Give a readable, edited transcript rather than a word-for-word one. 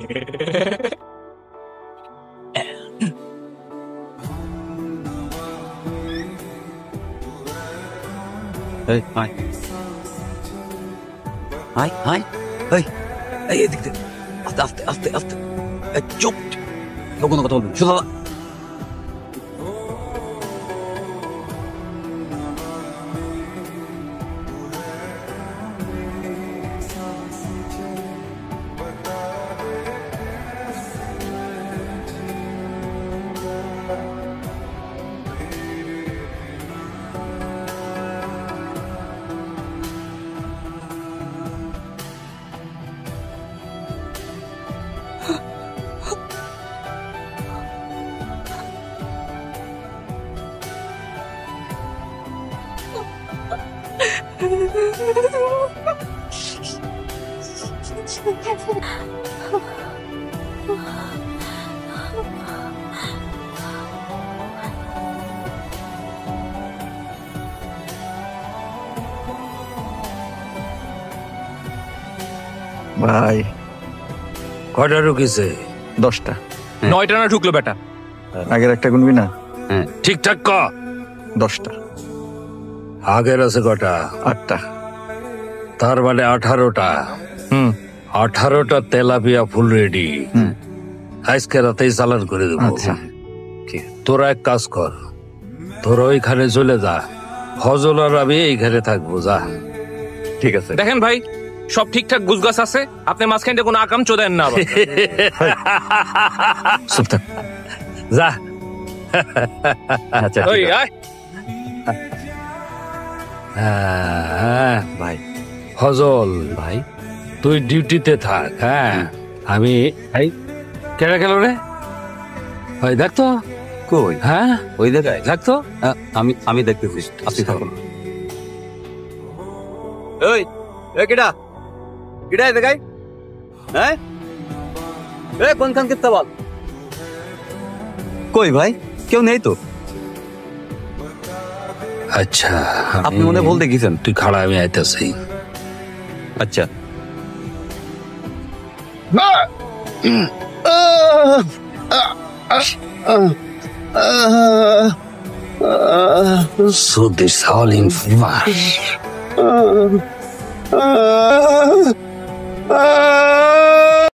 এই high high high এই এই এদিক দে আস্তে আস্তে আস্তে আস্তে চুপ কেউ কোনো কথা বলবি শুধু ভাই কয়টা ঢুকেছে? 10টা। 9টা না ঢুকলো বেটা? আগের একটা গুনবি না? ঠিকঠাক ক। 10টা। আগের আছে কটা? 8টা। তার মানে 18টা। 18টা তেলাপিয়া ফুল রেডি। আজকে রাতেই চালান করে দেবো। আচ্ছা তোরা এক কাজ কর, তোরা ওইখানে চলে যা, ফজল আর আমি এইখানে থাকবো। যা। ঠিক আছে। দেখেন ভাই, সব ঠিকঠাক গুজগাছ আছে, আপনি মাঝখানে কোনো আকাম চোদেন না। চুপ থাক। যা। আচ্ছা ওই আয় ভাই ফজল ভাই তুই ডিউটিতে থাক। হ্যাঁ আমি এই কেডা গেল রে? ওই দেখতো কই? হ্যাঁ ওই জায়গায় দেখতো। আমি দেখতেছি, আপনি থাকুন। ওই কেডা কেডা এই জায়গায়? হ্যাঁ কোনখান কিস্তা বল। কই ভাই? কেউ নেই তো। আচ্ছা আপনি মনে ভুল দেখেছেন। তুই খাড়া, আমি আইতেছি। আচ্ছা So this all in flash.